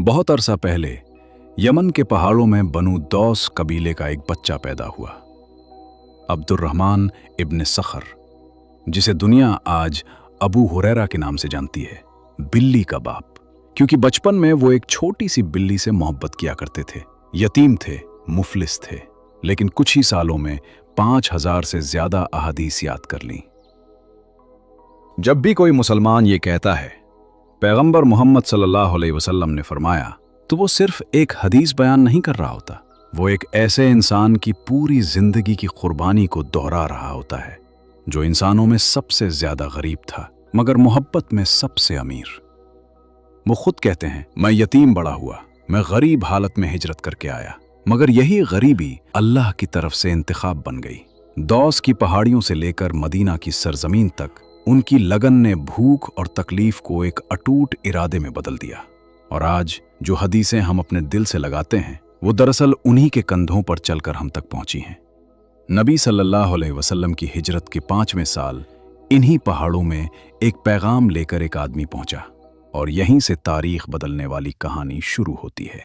बहुत अरसा पहले यमन के पहाड़ों में बनु दौस कबीले का एक बच्चा पैदा हुआ, अब्दुर्रहमान इब्न सखर, जिसे दुनिया आज अबू हुरैरा के नाम से जानती है, बिल्ली का बाप। क्योंकि बचपन में वो एक छोटी सी बिल्ली से मोहब्बत किया करते थे। यतीम थे, मुफलिस थे, लेकिन कुछ ही सालों में 5000 से ज्यादा अहादीस याद कर लीं। जब भी कोई मुसलमान ये कहता है पैगंबर मोहम्मद सल्लल्लाहु अलैहि वसल्लम ने फरमाया, तो वो सिर्फ एक हदीस बयान नहीं कर रहा होता, वो एक ऐसे इंसान की पूरी जिंदगी की कुर्बानी को दोहरा रहा होता है जो इंसानों में सबसे ज्यादा गरीब था मगर मोहब्बत में सबसे अमीर। वो खुद कहते हैं, मैं यतीम बड़ा हुआ, मैं गरीब हालत में हिजरत करके आया, मगर यही गरीबी अल्लाह की तरफ से इंतखाब बन गई। दौस की पहाड़ियों से लेकर मदीना की सरजमीन तक उनकी लगन ने भूख और तकलीफ को एक अटूट इरादे में बदल दिया। और आज जो हदीसें हम अपने दिल से लगाते हैं, वो दरअसल उन्हीं के कंधों पर चलकर हम तक पहुंची हैं। नबी सल्लल्लाहु अलैहि वसल्लम की हिजरत के 5वें साल इन्हीं पहाड़ों में एक पैगाम लेकर एक आदमी पहुंचा, और यहीं से तारीख बदलने वाली कहानी शुरू होती है।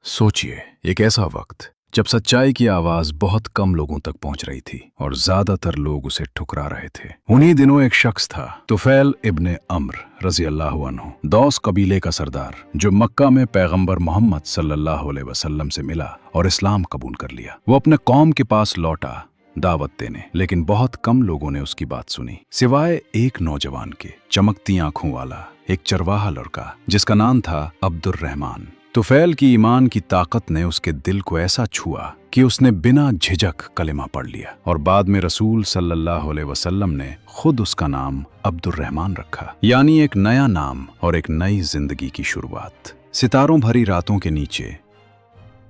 सोचिए, एक ऐसा वक्त जब सच्चाई की आवाज बहुत कम लोगों तक पहुंच रही थी और ज्यादातर लोग उसे ठुकरा रहे थे। उन्हीं दिनों एक शख्स था, तुफैल इब्ने अम्र रज़ी अल्लाहु अन्हु, दौस कबीले का सरदार, जो मक्का में पैगंबर मोहम्मद सल्लल्लाहु अलैहि वसल्लम से मिला और इस्लाम कबूल कर लिया। वो अपने कौम के पास लौटा दावत देने, लेकिन बहुत कम लोगों ने उसकी बात सुनी, सिवाय एक नौजवान के, चमकती आंखों वाला एक चरवाहा लड़का जिसका नाम था अब्दुर्रहमान। तुफैल की ईमान की ताकत ने उसके दिल को ऐसा छुआ कि उसने बिना झिझक कलिमा पढ़ लिया, और बाद में रसूल सल्लल्लाहु अलैहि वसल्लम ने खुद उसका नाम अब्दुर्रहमान रखा, यानी एक नया नाम और एक नई जिंदगी की शुरुआत। सितारों भरी रातों के नीचे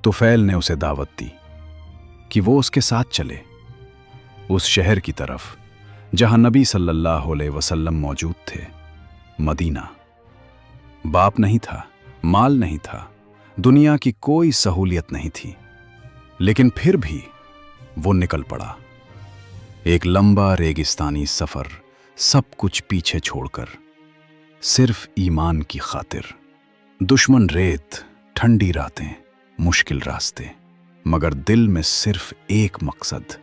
तुफैल ने उसे दावत दी कि वो उसके साथ चले उस शहर की तरफ जहां नबी सल्लल्लाहु अलैहि वसल्लम मौजूद थे, मदीना। बाप नहीं था, माल नहीं था, दुनिया की कोई सहूलियत नहीं थी, लेकिन फिर भी वो निकल पड़ा। एक लंबा रेगिस्तानी सफर, सब कुछ पीछे छोड़कर, सिर्फ ईमान की खातिर। दुश्मन रेत, ठंडी रातें, मुश्किल रास्ते, मगर दिल में सिर्फ एक मकसद,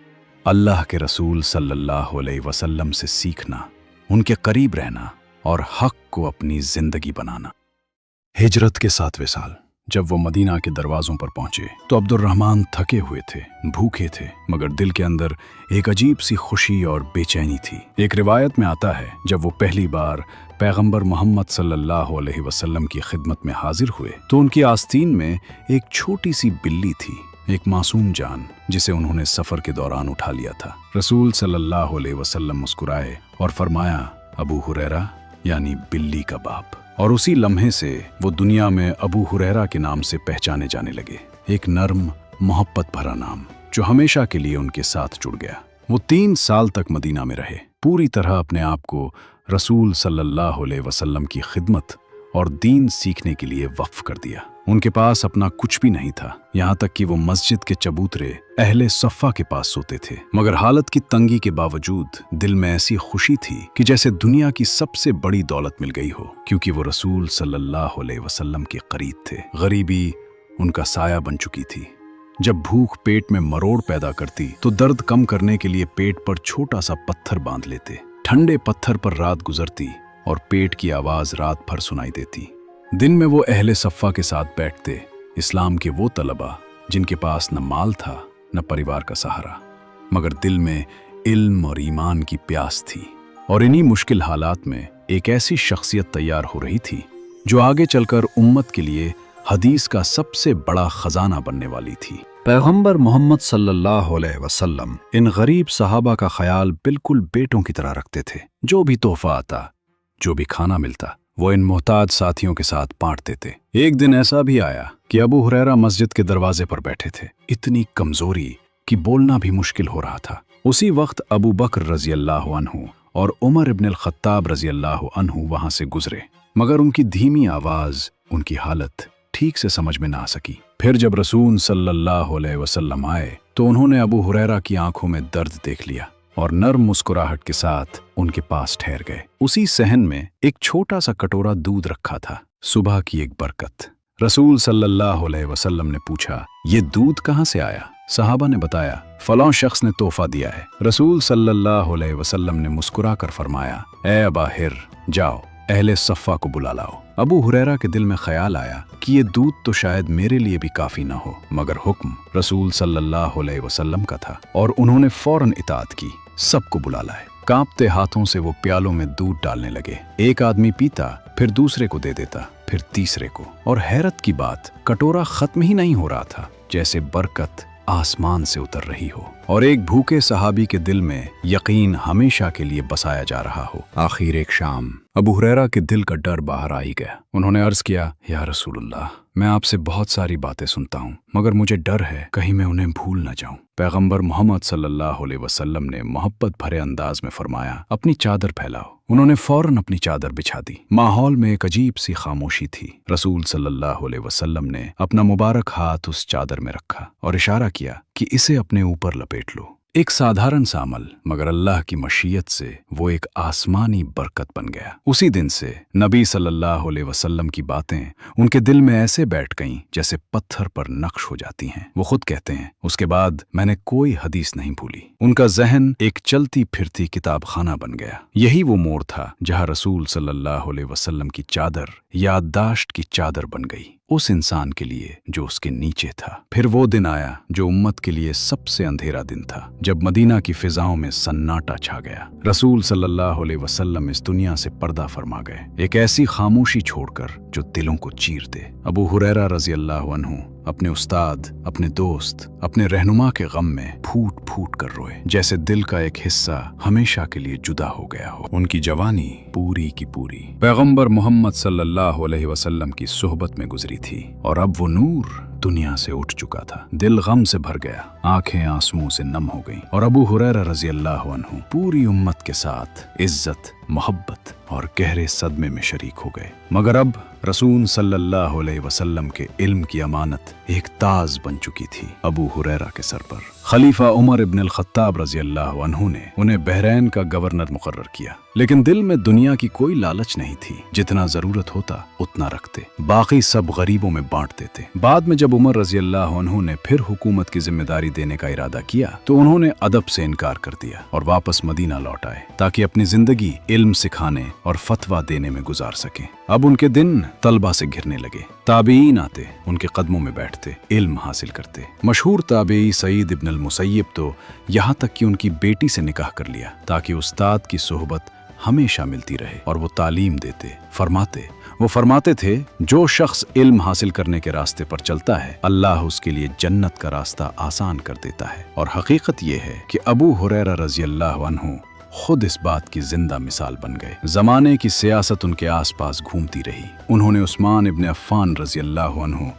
अल्लाह के रसूल सल्लल्लाहु अलैहि वसल्लम से सीखना, उनके करीब रहना और हक को अपनी जिंदगी बनाना। हिजरत के 7वें साल जब वो मदीना के दरवाजों पर पहुंचे तो अब्दुर्रहमान थके हुए थे, भूखे थे, मगर दिल के अंदर एक अजीब सी खुशी और बेचैनी थी। एक रिवायत में आता है, जब वो पहली बार पैगंबर मोहम्मद सल्लल्लाहु अलैहि वसल्लम की खिदमत में हाजिर हुए तो उनकी आस्तीन में एक छोटी सी बिल्ली थी, एक मासूम जान, जिसे उन्होंने सफर के दौरान उठा लिया था। रसूल सल्लल्लाहु अलैहि वसल्लम मुस्कुराए और फरमाया, अबू हुरैरा, यानी बिल्ली का बाप। और उसी लम्हे से वो दुनिया में अबू हुरैरा के नाम से पहचाने जाने लगे, एक नर्म, मोहब्बत भरा नाम जो हमेशा के लिए उनके साथ जुड़ गया। वो 3 साल तक मदीना में रहे, पूरी तरह अपने आप को रसूल सल्लल्लाहु अलैहि वसल्लम की खिदमत और दीन सीखने के लिए वक्फ कर दिया। उनके पास अपना कुछ भी नहीं था, यहाँ तक कि वो मस्जिद के चबूतरे अहले सफ़ा के पास सोते थे, मगर हालत की तंगी के बावजूद दिल में ऐसी खुशी थी कि जैसे दुनिया की सबसे बड़ी दौलत मिल गई हो, क्योंकि वो रसूल सल्लल्लाहु अलैहि वसल्लम के करीब थे। गरीबी उनका साया बन चुकी थी। जब भूख पेट में मरोड़ पैदा करती तो दर्द कम करने के लिए पेट पर छोटा सा पत्थर बांध लेते। ठंडे पत्थर पर रात गुजरती और पेट की आवाज रात भर सुनाई देती। दिन में वो अहले सफ़ा के साथ बैठते, इस्लाम के वो तलबा जिनके पास न माल था न परिवार का सहारा, मगर दिल में इल्म और ईमान की प्यास थी। और इन्हीं मुश्किल हालात में एक ऐसी शख्सियत तैयार हो रही थी जो आगे चलकर उम्मत के लिए हदीस का सबसे बड़ा खजाना बनने वाली थी। पैगंबर मोहम्मद सल्लल्लाहु अलैहि वसल्लम इन गरीब सहाबा का ख्याल बिल्कुल बेटों की तरह रखते थे। जो भी तोहफा आता, जो भी खाना मिलता, वो इन मोहताज साथियों के साथ बांटते थे। एक दिन ऐसा भी आया कि अबू हुरैरा मस्जिद के दरवाजे पर बैठे थे, इतनी कमजोरी कि बोलना भी मुश्किल हो रहा था। उसी वक्त अबू बकर रज़ी अल्लाहु अन्हु और उमर इब्न अल-खत्ताब रज़ी अल्लाहु अन्हु वहां से गुजरे, मगर उनकी धीमी आवाज उनकी हालत ठीक से समझ में ना आ सकी। फिर जब रसूल सल्लल्लाहु अलैहि वसल्लम आए तो उन्होंने अबू हुरैरा की आंखों में दर्द देख लिया और नर्म मुस्कुराहट के साथ उनके पास ठहर गए। उसी सहन में एक छोटा सा कटोरा दूध रखा था, सुबह की एक बरकत। रसूल सल्लल्लाहु अलैहि वसल्लम ने पूछा, ये दूध कहाँ से आया? सहाबा ने बताया, फलां शख्स ने तोहफा दिया है। रसूल सल्लल्लाहु अलैहि वसल्लम ने मुस्कुराकर फरमाया, ए अबाहिर, जाओ अहले सफ़ा को बुला लाओ। अबू हुरैरा के दिल में ख्याल आया कि ये दूध तो शायद मेरे लिए भी काफी न हो, मगर हुक्म रसूल सल्लल्लाहु अलैहि वसल्लम का था और उन्होंने फौरन इताअत की। सबको बुला लाए। कांपते हाथों से वो प्यालों में दूध डालने लगे। एक आदमी पीता, फिर दूसरे को दे देता, फिर तीसरे को। और हैरत की बात, कटोरा खत्म ही नहीं हो रहा था, जैसे बरकत आसमान से उतर रही हो और एक भूखे सहाबी के दिल में यकीन हमेशा के लिए बसाया जा रहा हो। आखिर एक शाम अबू हुरैरा के दिल का डर बाहर आ ही गया। उन्होंने अर्ज किया, या रसूलुल्लाह, मैं आपसे बहुत सारी बातें सुनता हूँ, मगर मुझे डर है कहीं मैं उन्हें भूल न जाऊं। पैगंबर मोहम्मद सल्लल्लाहु अलैहि वसल्लम ने मोहब्बत भरे अंदाज में फरमाया, अपनी चादर फैलाओ। उन्होंने फौरन अपनी चादर बिछा दी। माहौल में एक अजीब सी खामोशी थी। रसूल सल्लल्लाहु अलैहि वसल्लम ने अपना मुबारक हाथ उस चादर में रखा और इशारा किया कि इसे अपने ऊपर लपेट लो। एक साधारण सा अमल, मगर अल्लाह की मशीयत से वो एक आसमानी बरकत बन गया। उसी दिन से नबी सल्लल्लाहु अलैहि वसल्लम की बातें उनके दिल में ऐसे बैठ गईं जैसे पत्थर पर नक्श हो जाती हैं। वो खुद कहते हैं, उसके बाद मैंने कोई हदीस नहीं भूली। उनका जहन एक चलती फिरती किताब खाना बन गया। यही वो मोड़ था जहां रसूल सल्लल्लाहु अलैहि वसल्लम की चादर याददाश्त की चादर बन गई, उस इंसान के लिए जो उसके नीचे था। फिर वो दिन आया जो उम्मत के लिए सबसे अंधेरा दिन था, जब मदीना की फिजाओं में सन्नाटा छा गया। रसूल सल्लल्लाहु अलैहि वसल्लम इस दुनिया से पर्दा फरमा गए, एक ऐसी खामोशी छोड़कर जो दिलों को चीर दे। अबू हुरैरा रज़ी अल्लाहु अन्हु अपने उस्ताद, अपने दोस्त, अपने रहनुमा के गम में फूट फूट कर रोए, जैसे दिल का एक हिस्सा हमेशा के लिए जुदा हो गया हो। उनकी जवानी पूरी की पूरी पैगंबर मोहम्मद सल्लल्लाहु अलैहि वसल्लम की सोहबत में गुजरी थी और अब वो नूर दुनिया से उठ चुका था। दिल गम से भर गया, आंखें आंसुओं से नम हो गईं और अबू हुरैरा रज़ी अल्लाहु अन्हु पूरी उम्मत के साथ इज्जत, मोहब्बत और गहरे सदमे में शरीक हो गए। मगर अब रसूल सल्लल्लाहु अलैहि वसल्लम के इल्म की अमानत एक ताज बन चुकी थी अबू हुरैरा के सर पर। खलीफा उमर इब्न अल-खत्ताब रज़ी अल्लाहु अन्हु ने उन्हें बहरैन का गवर्नर मुकर्रर किया, लेकिन दिल में दुनिया की कोई लालच नहीं थी। जितना जरूरत होता उतना रखते, बाकी सब गरीबों में बांट देते। बाद में जब उमर रज़ी अल्लाहु अन्हु ने फिर हुकूमत की जिम्मेदारी देने का इरादा किया तो उन्होंने अदब से इनकार कर दिया और वापस मदीना लौट आए ताकि अपनी जिंदगी इल्म सिखाने और फतवा देने में गुजार सकें। अब उनके दिन तलबा से घिरने लगे। ताबीईन आते, उनके कदमों में बैठते, इल्म हासिल करते। मशहूर ताबीई सईद इब्न अल-मुसय्यब तो यहाँ तक कि उनकी बेटी से निकाह कर लिया ताकि उस्ताद की सोहबत हमेशा मिलती रहे और वो तालीम देते। वो फरमाते थे, जो शख्स इल्म हासिल करने के रास्ते पर चलता है, अल्लाह उसके लिए जन्नत का रास्ता आसान कर देता है। और हकीकत ये है कि अबू हुरैरा रज़ी अल्लाहु अन्हु खुद इस बात की जिंदा मिसाल बन गए। जमाने की सियासत उनके आसपास घूमती रही। उन्होंने उस्मान इब्न अफ़्फ़ान रज़ी अल्लाहु अन्हु,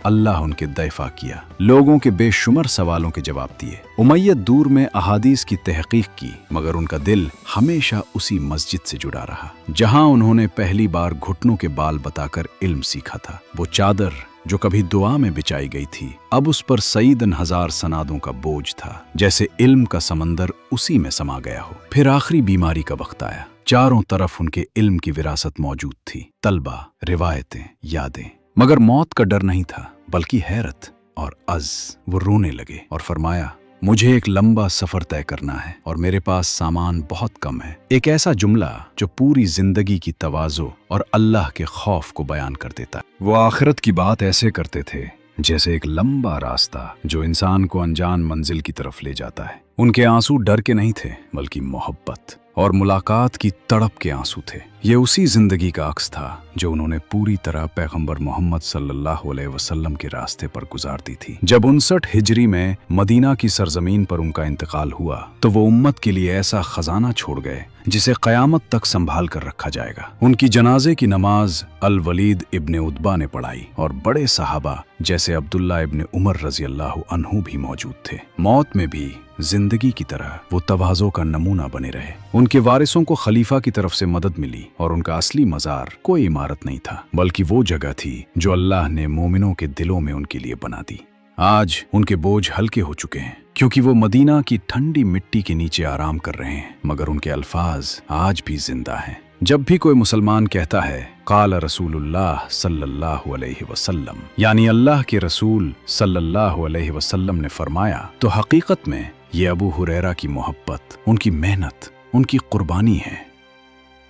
अल्लाह उनके दैफा किया, लोगों के बेशुमार सवालों के जवाब दिए। उमय्यद दूर में अहादीस की तहकीक की, मगर उनका दिल हमेशा उसी मस्जिद से जुड़ा रहा जहां उन्होंने पहली बार घुटनों के बाल बताकर इल्म सीखा था। वो चादर जो कभी दुआ में बिछाई गई थी, अब उस पर सईदन हजार सनादों का बोझ था, जैसे इल्म का समंदर उसी में समा गया हो। फिर आखिरी बीमारी का वक्त आया। चारों तरफ उनके इल्म की विरासत मौजूद थी, तलबा, रिवायतें, यादें, मगर मौत का डर नहीं था बल्कि हैरत और अज़। वो रोने लगे और फरमाया, मुझे एक लंबा सफर तय करना है और मेरे पास सामान बहुत कम है। एक ऐसा जुमला जो पूरी जिंदगी की तवाज़ो और अल्लाह के खौफ को बयान कर देता है। वो आखिरत की बात ऐसे करते थे जैसे एक लंबा रास्ता जो इंसान को अनजान मंजिल की तरफ ले जाता है। उनके आंसू डर के नहीं थे बल्कि मोहब्बत और मुलाकात की तड़प के आंसू थे। ये उसी जिंदगी का अक्स था जो उन्होंने पूरी तरह पैगंबर मोहम्मद सल्लल्लाहु अलैहि वसल्लम के रास्ते पर गुजार दी थी। जब 59 हिजरी में मदीना की सरजमीन पर उनका इंतकाल हुआ तो वो उम्मत के लिए ऐसा खजाना छोड़ गए जिसे क़यामत तक संभाल कर रखा जाएगा। उनकी जनाजे की नमाज अल वलीद इब्न उतबा ने पढ़ाई और बड़े सहाबा जैसे अब्दुल्ला इब्न उमर रज़ी अल्लाहु अन्हु भी मौजूद थे। मौत में भी जिंदगी की तरह वो तवाज़ो का नमूना बने रहे। उनके वारिसों को खलीफा की तरफ से मदद मिली और उनका असली मज़ार कोई इमारत नहीं था बल्कि वो जगह थी जो अल्लाह ने मोमिनों के दिलों में उनके लिए बना दी। आज उनके बोझ हल्के हो चुके हैं क्योंकि वो मदीना की ठंडी मिट्टी के नीचे आराम कर रहे हैं, मगर उनके अल्फाज आज भी जिंदा हैं। जब भी कोई मुसलमान कहता है काल रसूलुल्लाह सल्लल्लाहु अलैहि वसल्लम, यानी अल्लाह के रसूल सल्लल्लाहु अलैहि वसल्लम ने फरमाया, तो हकीकत में ये अबू हुरैरा की मोहब्बत, उनकी मेहनत, उनकी कुर्बानी है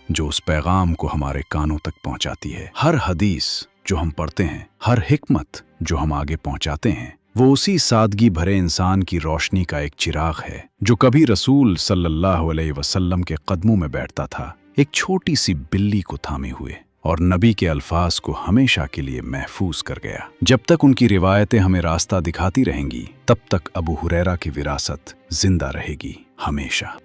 जो उस पैगाम को हमारे कानों तक पहुंचाती है। हर हदीस जो हम पढ़ते हैं, हर हिकमत जो हम आगे पहुंचाते हैं, वो उसी सादगी भरे इंसान की रोशनी का एक चिराग है जो कभी रसूल सल्लल्लाहु अलैहि वसल्लम के कदमों में बैठता था, एक छोटी सी बिल्ली को थामे हुए, और नबी के अल्फाज को हमेशा के लिए महफूज कर गया। जब तक उनकी रिवायतें हमें रास्ता दिखाती रहेंगी, तब तक अबू हुरैरा की विरासत जिंदा रहेगी हमेशा।